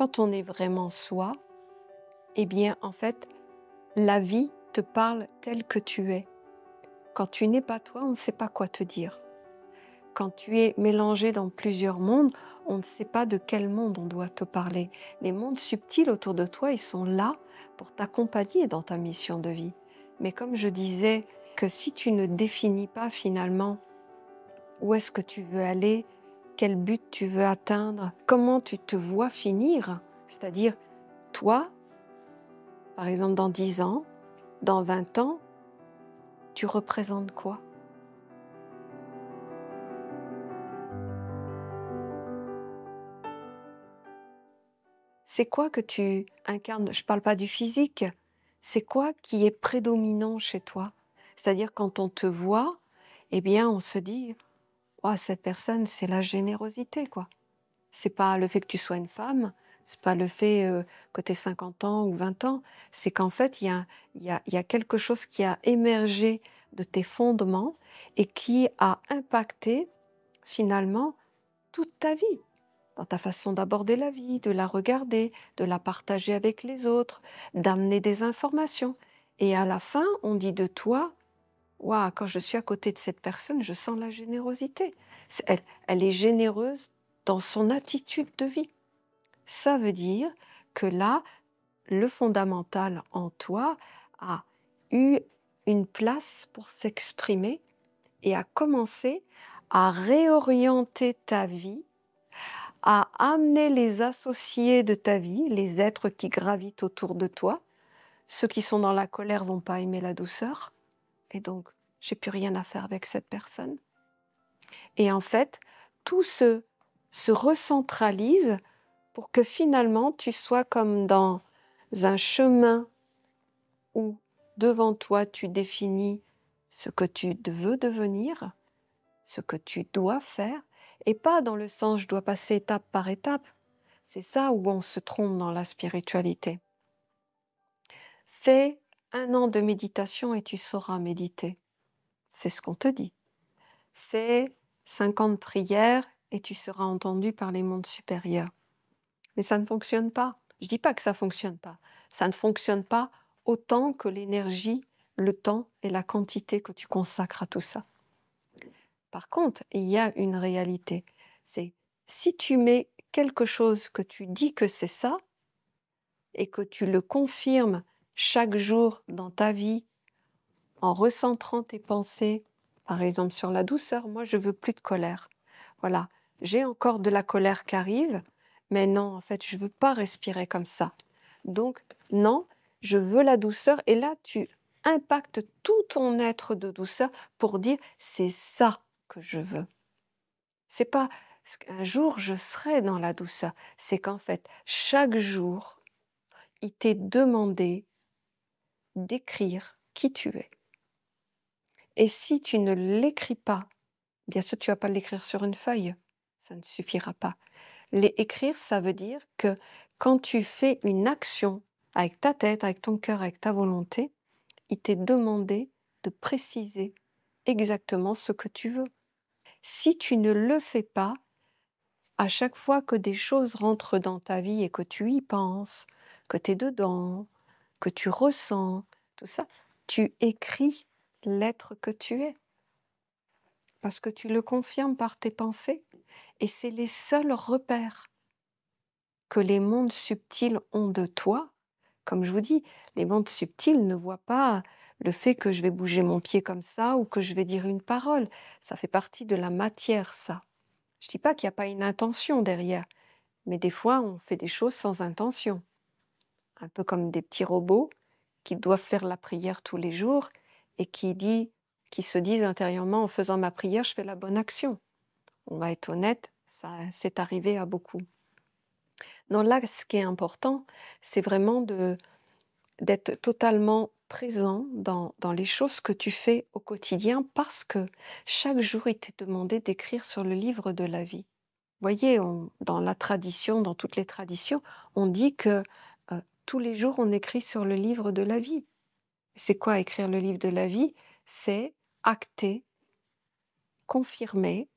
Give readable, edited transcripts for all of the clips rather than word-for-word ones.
quand on est vraiment soi, eh bien, en fait, la vie te parle tel que tu es. Quand tu n'es pas toi, on ne sait pas quoi te dire. Quand tu es mélangé dans plusieurs mondes, on ne sait pas de quel monde on doit te parler. Les mondes subtils autour de toi, ils sont là pour t'accompagner dans ta mission de vie. Mais comme je disais, que si tu ne définis pas finalement où est-ce que tu veux aller, quel but tu veux atteindre, comment tu te vois finir, c'est-à-dire toi, par exemple dans 10 ans, dans 20 ans, tu représentes quoi? C'est quoi que tu incarnes? Je ne parle pas du physique. C'est quoi qui est prédominant chez toi? C'est-à-dire quand on te voit, eh bien on se dit: «Waouh, cette personne, c'est la générosité, quoi». C'est pas le fait que tu sois une femme, c'est pas le fait, que tu aies 50 ans ou 20 ans, c'est qu'en fait, il y a quelque chose qui a émergé de tes fondements et qui a impacté finalement toute ta vie. Dans ta façon d'aborder la vie, de la regarder, de la partager avec les autres, d'amener des informations. Et à la fin, on dit de toi: «Waouh, quand je suis à côté de cette personne, je sens la générosité». Elle est généreuse dans son attitude de vie. Ça veut dire que là, le fondamental en toi a eu une place pour s'exprimer et a commencé à réorienter ta vie, à amener les associés de ta vie, les êtres qui gravitent autour de toi. Ceux qui sont dans la colère vont pas aimer la douceur et donc j'ai plus rien à faire avec cette personne. Et en fait, tout se recentralise pour que finalement tu sois comme dans un chemin où devant toi tu définis ce que tu veux devenir, ce que tu dois faire, et pas dans le sens je dois passer étape par étape. C'est ça où on se trompe dans la spiritualité. Fais 1 an de méditation et tu sauras méditer. C'est ce qu'on te dit. Fais 50 prières et tu seras entendu par les mondes supérieurs. Mais ça ne fonctionne pas. Je ne dis pas que ça ne fonctionne pas. Ça ne fonctionne pas autant que l'énergie, le temps et la quantité que tu consacres à tout ça. Par contre, il y a une réalité. C'est si tu mets quelque chose que tu dis que c'est ça et que tu le confirmes chaque jour dans ta vie en recentrant tes pensées, par exemple sur la douceur, moi je veux plus de colère. Voilà, j'ai encore de la colère qui arrive, mais non, en fait, je veux pas respirer comme ça. Donc, non, je veux la douceur. Et là, tu impactes tout ton être de douceur pour dire c'est ça que je veux. C'est pas un jour je serai dans la douceur. C'est qu'en fait, chaque jour, il t'est demandé d'écrire qui tu es. Et si tu ne l'écris pas, bien sûr, tu vas pas l'écrire sur une feuille, ça ne suffira pas. Écrire, ça veut dire que quand tu fais une action avec ta tête, avec ton cœur, avec ta volonté, il t'est demandé de préciser exactement ce que tu veux. Si tu ne le fais pas, à chaque fois que des choses rentrent dans ta vie et que tu y penses, que tu es dedans, que tu ressens, tout ça, tu écris l'être que tu es. Parce que tu le confirmes par tes pensées. Et c'est les seuls repères que les mondes subtils ont de toi. Comme je vous dis, les mondes subtils ne voient pas le fait que je vais bouger mon pied comme ça ou que je vais dire une parole. Ça fait partie de la matière, ça. Je ne dis pas qu'il n'y a pas une intention derrière, mais des fois, on fait des choses sans intention. Un peu comme des petits robots qui doivent faire la prière tous les jours et qui se disent intérieurement, en faisant ma prière, je fais la bonne action. On va être honnête, ça c'est arrivé à beaucoup. Non, là, ce qui est important, c'est vraiment d'être totalement présent dans les choses que tu fais au quotidien parce que chaque jour, il t'est demandé d'écrire sur le livre de la vie. Vous voyez, dans la tradition, dans toutes les traditions, on dit que tous les jours, on écrit sur le livre de la vie. C'est quoi écrire le livre de la vie? C'est acter, confirmer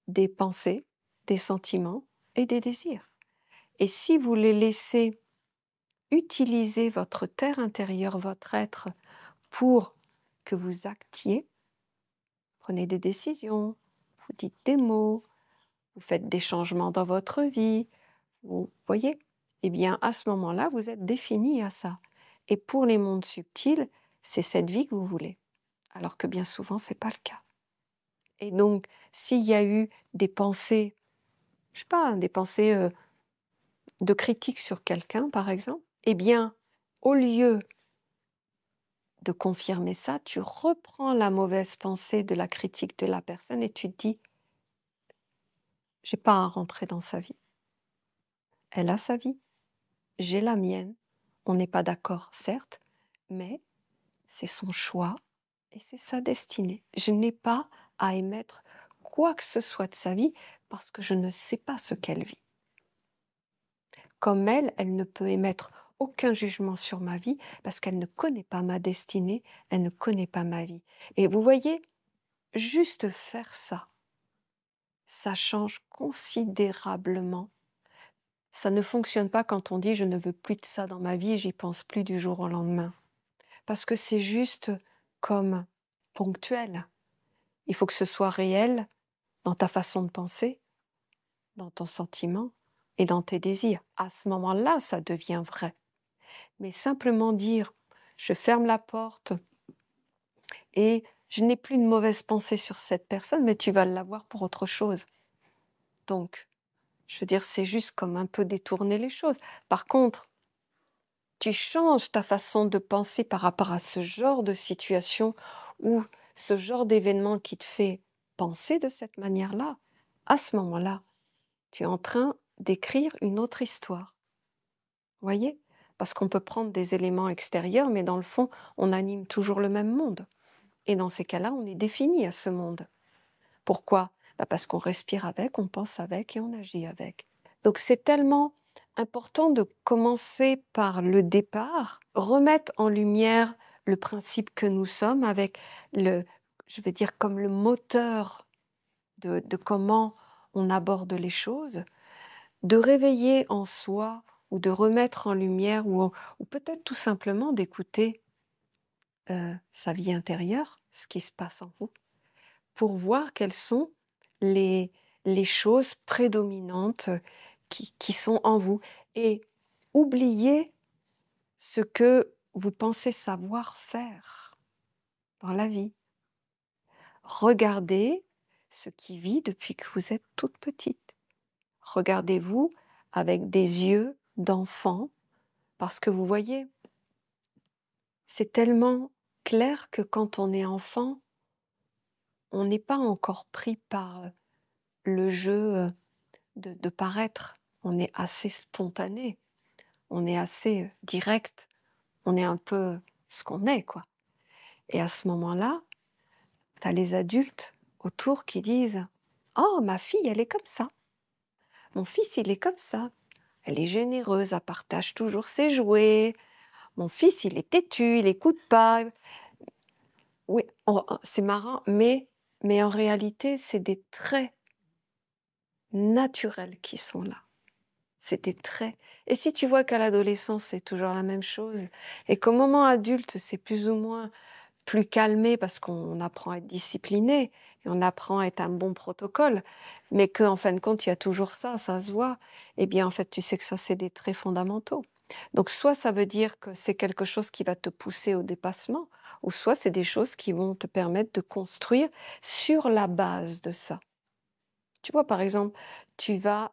des pensées, des sentiments et des désirs. Et si vous les laissez utiliser votre terre intérieure, votre être, pour que vous actiez, prenez des décisions, vous dites des mots, vous faites des changements dans votre vie, vous voyez, eh bien à ce moment-là, vous êtes défini à ça. Et pour les mondes subtils, c'est cette vie que vous voulez. Alors que bien souvent, ce n'est pas le cas. Et donc, s'il y a eu des pensées, je sais pas, des pensées de critique sur quelqu'un, par exemple, eh bien, au lieu de confirmer ça, tu reprends la mauvaise pensée de la critique de la personne et tu te dis, j'ai pas à rentrer dans sa vie. Elle a sa vie, j'ai la mienne. On n'est pas d'accord, certes, mais c'est son choix et c'est sa destinée. Je n'ai pas à émettre quoi que ce soit de sa vie parce que je ne sais pas ce qu'elle vit. Comme elle ne peut émettre aucun jugement sur ma vie parce qu'elle ne connaît pas ma destinée, elle ne connaît pas ma vie. Et vous voyez, juste faire ça, ça change considérablement. Ça ne fonctionne pas quand on dit je ne veux plus de ça dans ma vie et j'y pense plus du jour au lendemain. Parce que c'est juste comme ponctuel. Il faut que ce soit réel dans ta façon de penser, dans ton sentiment et dans tes désirs. À ce moment-là, ça devient vrai. Mais simplement dire je ferme la porte et je n'ai plus de mauvaise pensée sur cette personne, mais tu vas l'avoir pour autre chose. Donc, je veux dire, c'est juste comme un peu détourner les choses. Par contre, tu changes ta façon de penser par rapport à ce genre de situation ou ce genre d'événement qui te fait penser de cette manière-là. À ce moment-là, tu es en train d'écrire une autre histoire. Voyez? Parce qu'on peut prendre des éléments extérieurs, mais dans le fond, on anime toujours le même monde. Et dans ces cas-là, on est défini à ce monde. Pourquoi? Parce qu'on respire avec, on pense avec et on agit avec. Donc c'est tellement important de commencer par le départ, remettre en lumière le principe que nous sommes avec je vais dire comme le moteur de comment on aborde les choses, de réveiller en soi ou de remettre en lumière ou peut-être tout simplement d'écouter sa vie intérieure, ce qui se passe en vous, pour voir quelles sont les, les choses prédominantes qui sont en vous. Et oubliez ce que vous pensez savoir faire dans la vie. Regardez ce qui vit depuis que vous êtes toute petite. Regardez-vous avec des yeux d'enfant, parce que vous voyez, c'est tellement clair que quand on est enfant, on n'est pas encore pris par le jeu de paraître. On est assez spontané, on est assez direct, on est un peu ce qu'on est, quoi. Et à ce moment-là, tu as les adultes autour qui disent: «Oh, ma fille, elle est comme ça. Mon fils, il est comme ça. Elle est généreuse, elle partage toujours ses jouets. Mon fils, il est têtu, il écoute pas.» Oui, c'est marrant, mais en réalité, c'est des traits naturels qui sont là. C'est des traits. Et si tu vois qu'à l'adolescence, c'est toujours la même chose, et qu'au moment adulte, c'est plus ou moins plus calmé parce qu'on apprend à être discipliné et on apprend à être un bon protocole, mais qu'en fin de compte, il y a toujours ça, ça se voit, eh bien, en fait, tu sais que ça, c'est des traits fondamentaux. Donc, soit ça veut dire que c'est quelque chose qui va te pousser au dépassement, ou soit c'est des choses qui vont te permettre de construire sur la base de ça. Tu vois, par exemple, tu vas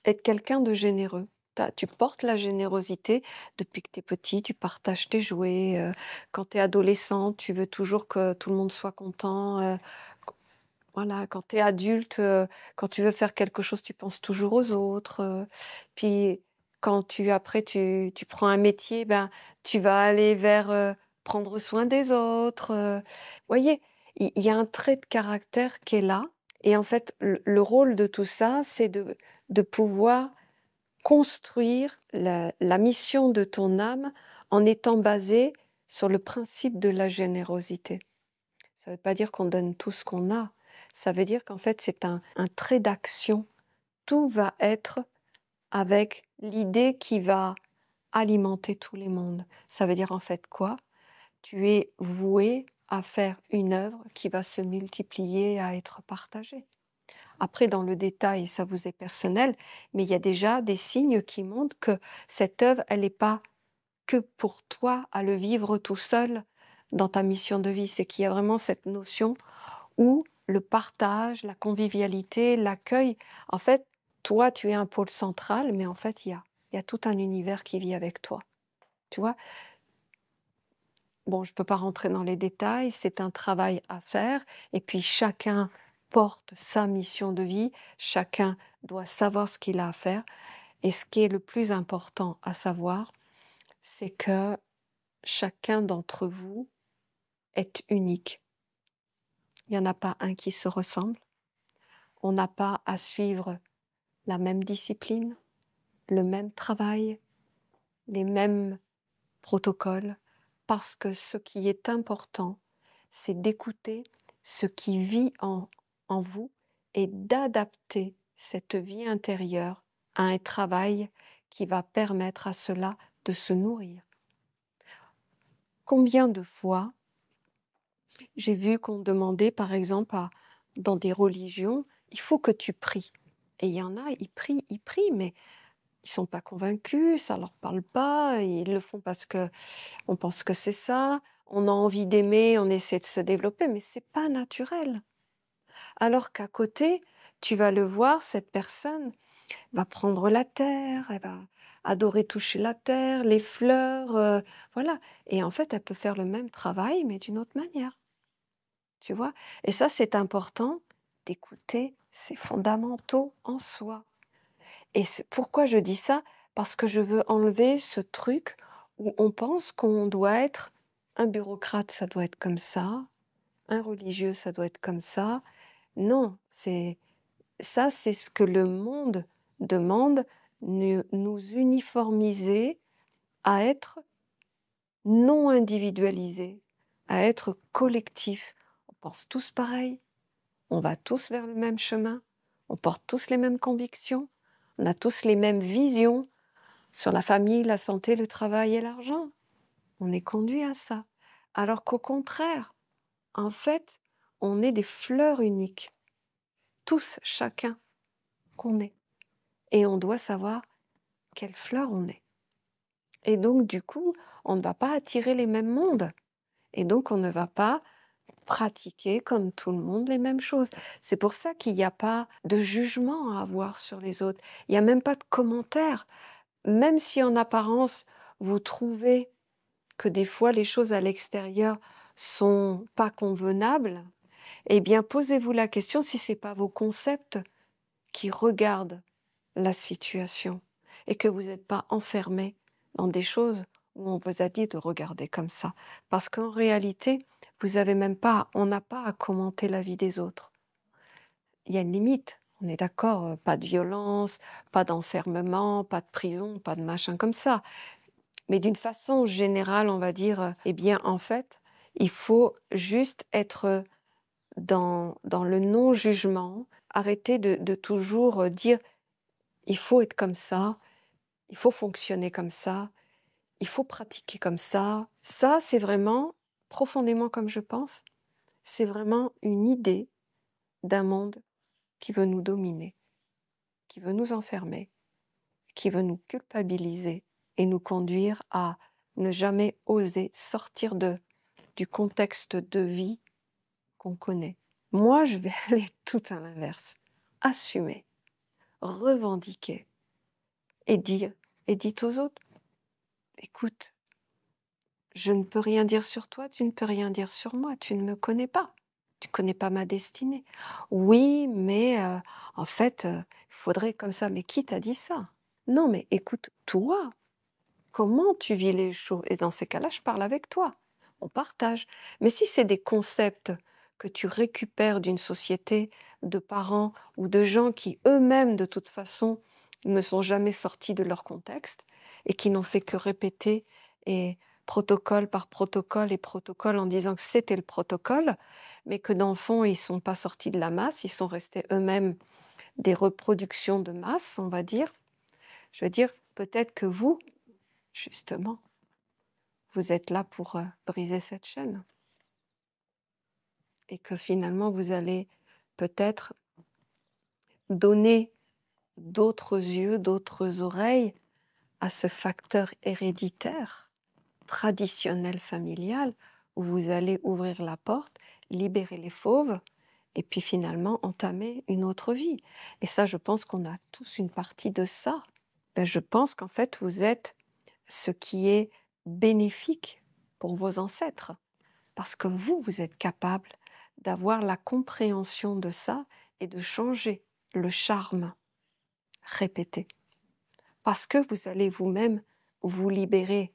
être quelqu'un de généreux. Tu portes la générosité depuis que tu es petit, tu partages tes jouets. Quand tu es adolescent, tu veux toujours que tout le monde soit content. Voilà, quand tu es adulte, quand tu veux faire quelque chose, tu penses toujours aux autres. Puis quand après tu prends un métier, ben, tu vas aller vers prendre soin des autres. Voyez, il y a un trait de caractère qui est là. Et en fait, le rôle de tout ça, c'est de pouvoir construire la mission de ton âme en étant basé sur le principe de la générosité. Ça ne veut pas dire qu'on donne tout ce qu'on a. Ça veut dire qu'en fait, c'est un trait d'action. Tout va être avec l'idée qui va alimenter tous les mondes. Ça veut dire en fait quoi? Tu es voué à faire une œuvre qui va se multiplier, à être partagée. Après, dans le détail, ça vous est personnel, mais il y a déjà des signes qui montrent que cette œuvre, elle n'est pas que pour toi à le vivre tout seul dans ta mission de vie. C'est qu'il y a vraiment cette notion où le partage, la convivialité, l'accueil, en fait, toi, tu es un pôle central, mais en fait, il y a tout un univers qui vit avec toi. Tu vois? Bon, je ne peux pas rentrer dans les détails, c'est un travail à faire, et puis chacun porte sa mission de vie, chacun doit savoir ce qu'il a à faire, et ce qui est le plus important à savoir, c'est que chacun d'entre vous est unique. Il n'y en a pas un qui se ressemble. On n'a pas à suivre la même discipline, le même travail, les mêmes protocoles, parce que ce qui est important, c'est d'écouter ce qui vit en vous et d'adapter cette vie intérieure à un travail qui va permettre à cela de se nourrir. Combien de fois j'ai vu qu'on demandait, par exemple, dans des religions, il faut que tu pries. Et il y en a, ils prient, mais ils sont pas convaincus, ça leur parle pas, ils le font parce que on pense que c'est ça, on a envie d'aimer, on essaie de se développer, mais c'est pas naturel. Alors qu'à côté, tu vas le voir, cette personne va prendre la terre, elle va adorer toucher la terre, les fleurs, voilà. Et en fait, elle peut faire le même travail, mais d'une autre manière. Tu vois? Et ça, c'est important d'écouter ces fondamentaux en soi. Et c'est pourquoi je dis ça? Parce que je veux enlever ce truc où on pense qu'on doit être un bureaucrate, ça doit être comme ça, un religieux, ça doit être comme ça. Non, c'est ce que le monde demande, nous uniformiser à être non individualisés, à être collectifs. On pense tous pareil. On va tous vers le même chemin, on porte tous les mêmes convictions, on a tous les mêmes visions sur la famille, la santé, le travail et l'argent. On est conduit à ça. Alors qu'au contraire, en fait, on est des fleurs uniques, tous, chacun qu'on est. Et on doit savoir quelle fleur on est. Et donc, du coup, on ne va pas attirer les mêmes mondes. Et donc, on ne va pas pratiquer comme tout le monde les mêmes choses. C'est pour ça qu'il n'y a pas de jugement à avoir sur les autres. Il n'y a même pas de commentaires. Même si en apparence, vous trouvez que des fois les choses à l'extérieur sont pas convenables, eh bien posez-vous la question si c'est pas vos concepts qui regardent la situation et que vous n'êtes pas enfermé dans des choses où on vous a dit de regarder comme ça. Parce qu'en réalité, vous avez même pas, on n'a pas à commenter la vie des autres. Il y a une limite, on est d'accord, pas de violence, pas d'enfermement, pas de prison, pas de machin comme ça. Mais d'une façon générale, on va dire, eh bien, en fait, il faut juste être dans le non-jugement, arrêter de toujours dire il faut être comme ça, il faut fonctionner comme ça, il faut pratiquer comme ça. Ça, c'est vraiment, profondément comme je pense, c'est vraiment une idée d'un monde qui veut nous dominer, qui veut nous enfermer, qui veut nous culpabiliser et nous conduire à ne jamais oser sortir du contexte de vie qu'on connaît. Moi, je vais aller tout à l'inverse. Assumer, revendiquer et dire, et dites aux autres, écoute, je ne peux rien dire sur toi, tu ne peux rien dire sur moi, tu ne me connais pas. Tu connais pas ma destinée. Oui, mais en fait, il faudrait comme ça. Mais qui t'a dit ça? Non, mais écoute, toi, comment tu vis les choses? Et dans ces cas-là, je parle avec toi. On partage. Mais si c'est des concepts que tu récupères d'une société, de parents ou de gens qui eux-mêmes, de toute façon, ne sont jamais sortis de leur contexte et qui n'ont fait que répéter et protocole par protocole et protocole en disant que c'était le protocole, mais que dans le fond, ils ne sont pas sortis de la masse, ils sont restés eux-mêmes des reproductions de masse, on va dire. Je veux dire, peut-être que vous, justement, vous êtes là pour briser cette chaîne et que finalement, vous allez peut-être donner d'autres yeux, d'autres oreilles à ce facteur héréditaire, traditionnel, familial, où vous allez ouvrir la porte, libérer les fauves et puis finalement entamer une autre vie. Et ça, je pense qu'on a tous une partie de ça. Ben, je pense qu'en fait, vous êtes ce qui est bénéfique pour vos ancêtres. Parce que vous, vous êtes capable d'avoir la compréhension de ça et de changer le charme répété. Parce que vous allez vous-même vous libérer,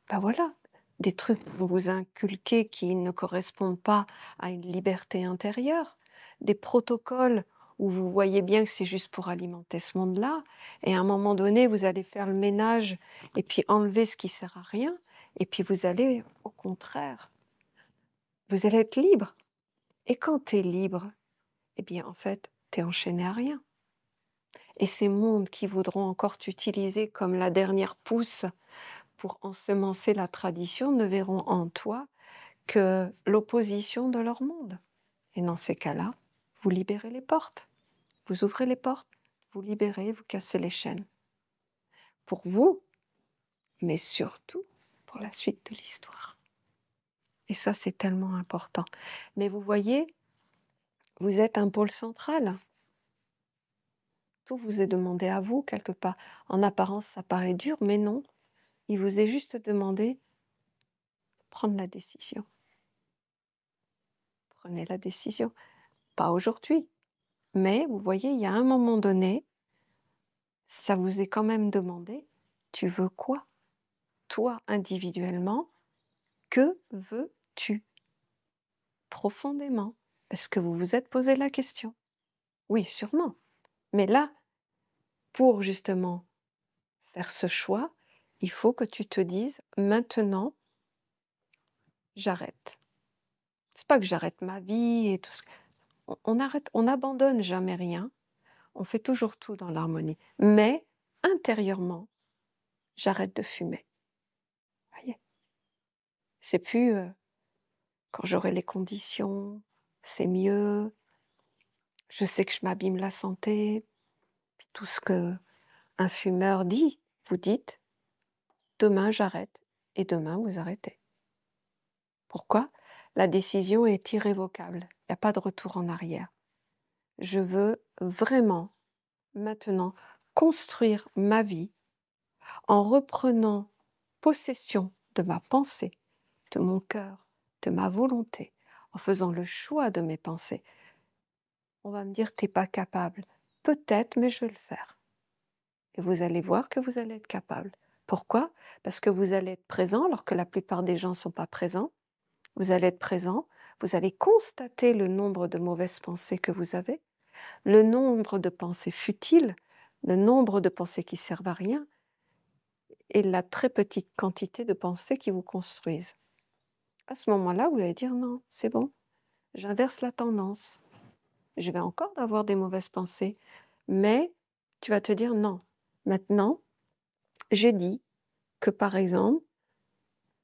ben voilà, des trucs que vous inculquez qui ne correspondent pas à une liberté intérieure, des protocoles où vous voyez bien que c'est juste pour alimenter ce monde-là, et à un moment donné, vous allez faire le ménage et puis enlever ce qui sert à rien, et puis vous allez, au contraire, vous allez être libre. Et quand tu es libre, eh bien en fait, tu es enchaîné à rien. Et ces mondes qui voudront encore t'utiliser comme la dernière pousse pour ensemencer la tradition ne verront en toi que l'opposition de leur monde. Et dans ces cas-là, vous libérez les portes. Vous ouvrez les portes, vous libérez, vous cassez les chaînes. Pour vous, mais surtout pour la suite de l'histoire. Et ça, c'est tellement important. Mais vous voyez, vous êtes un pôle central. Tout vous est demandé à vous, quelque part. En apparence, ça paraît dur, mais non. Il vous est juste demandé de prendre la décision. Prenez la décision. Pas aujourd'hui, mais vous voyez, il y a un moment donné, ça vous est quand même demandé, tu veux quoi? Toi, individuellement, que veux-tu? Profondément. Est-ce que vous vous êtes posé la question? Oui, sûrement. Mais là, pour justement faire ce choix, il faut que tu te dises, maintenant, j'arrête. C'est pas que j'arrête ma vie et tout ce on arrête, on n'abandonne jamais rien, on fait toujours tout dans l'harmonie. Mais intérieurement, j'arrête de fumer. Voyez? C'est plus quand j'aurai les conditions, c'est mieux, je sais que je m'abîme la santé, puis tout ce que un fumeur dit, vous dites, demain j'arrête, et demain vous arrêtez. Pourquoi? La décision est irrévocable, il n'y a pas de retour en arrière. Je veux vraiment maintenant construire ma vie en reprenant possession de ma pensée, de mon cœur, de ma volonté, en faisant le choix de mes pensées. On va me dire, t'es pas capable. Peut-être, mais je vais le faire. Et vous allez voir que vous allez être capable. Pourquoi? Parce que vous allez être présent alors que la plupart des gens ne sont pas présents. Vous allez être présent, vous allez constater le nombre de mauvaises pensées que vous avez, le nombre de pensées futiles, le nombre de pensées qui servent à rien, et la très petite quantité de pensées qui vous construisent. À ce moment-là, vous allez dire non, c'est bon, j'inverse la tendance. Je vais encore avoir des mauvaises pensées, mais tu vas te dire non. Maintenant, j'ai dit que par exemple,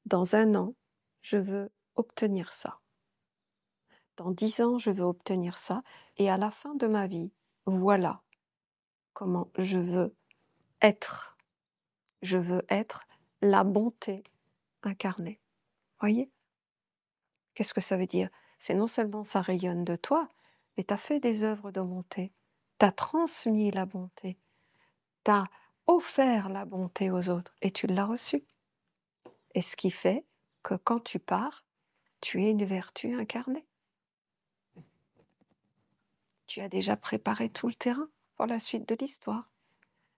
dans 1 an, je veux obtenir ça. Dans 10 ans, je veux obtenir ça. Et à la fin de ma vie, voilà comment je veux être. Je veux être la bonté incarnée. Voyez? Qu'est-ce que ça veut dire? C'est non seulement ça rayonne de toi, mais tu as fait des œuvres de bonté. Tu as transmis la bonté. Tu as offert la bonté aux autres et tu l'as reçue. Et ce qui fait que quand tu pars, tu es une vertu incarnée. Tu as déjà préparé tout le terrain pour la suite de l'histoire.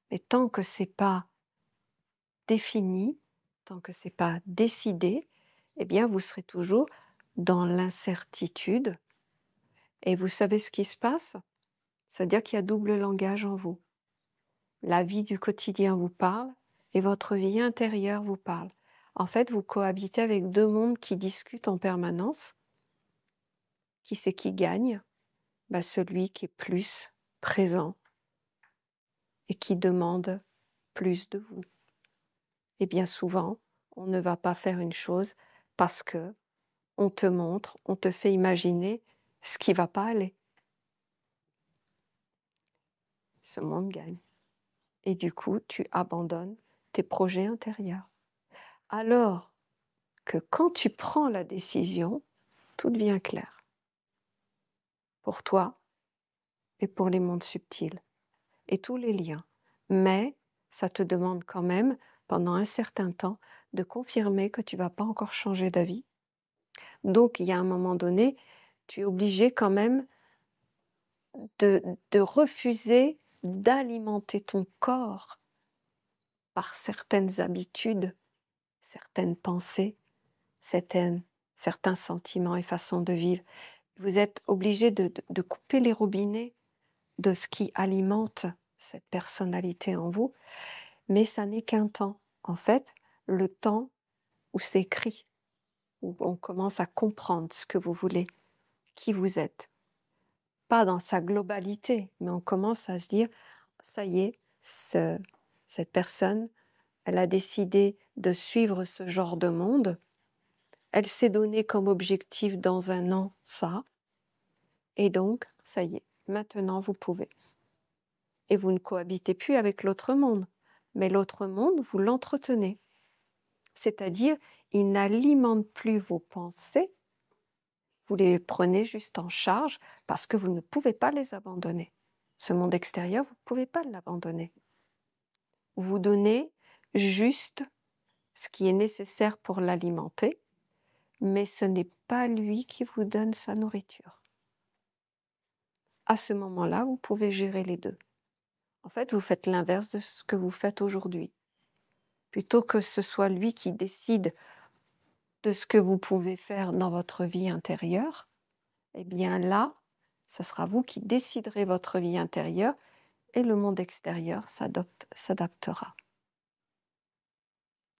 Mais tant que c'est pas défini, tant que c'est pas décidé, eh bien vous serez toujours dans l'incertitude. Et vous savez ce qui se passe? C'est-à-dire qu'il y a double langage en vous. La vie du quotidien vous parle et votre vie intérieure vous parle. En fait, vous cohabitez avec 2 mondes qui discutent en permanence. Qui c'est qui gagne? Bah, celui qui est plus présent et qui demande plus de vous. Et bien souvent, on ne va pas faire une chose parce que on te montre, on te fait imaginer ce qui va pas aller. Ce monde gagne. Et du coup, tu abandonnes tes projets intérieurs. Alors que quand tu prends la décision, tout devient clair. Pour toi et pour les mondes subtils et tous les liens. Mais ça te demande quand même, pendant un certain temps, de confirmer que tu ne vas pas encore changer d'avis. Donc, il y a un moment donné, tu es obligé quand même de refuser d'alimenter ton corps par certaines habitudes, certaines pensées, certains sentiments et façons de vivre. Vous êtes obligé de couper les robinets de ce qui alimente cette personnalité en vous, mais ça n'est qu'un temps. En fait, le temps où c'est écrit, où on commence à comprendre ce que vous voulez, qui vous êtes. Pas dans sa globalité, mais on commence à se dire, ça y est, cette personne, elle a décidé de suivre ce genre de monde, elle s'est donné comme objectif dans un an ça, et donc, ça y est, maintenant vous pouvez. Et vous ne cohabitez plus avec l'autre monde, mais l'autre monde, vous l'entretenez. C'est-à-dire, il n'alimente plus vos pensées, vous les prenez juste en charge parce que vous ne pouvez pas les abandonner. Ce monde extérieur, vous ne pouvez pas l'abandonner. Vous donnez juste ce qui est nécessaire pour l'alimenter, mais ce n'est pas lui qui vous donne sa nourriture. À ce moment-là, vous pouvez gérer les deux. En fait, vous faites l'inverse de ce que vous faites aujourd'hui. Plutôt que ce soit lui qui décide de ce que vous pouvez faire dans votre vie intérieure, eh bien là, ce sera vous qui déciderez votre vie intérieure et le monde extérieur s'adaptera.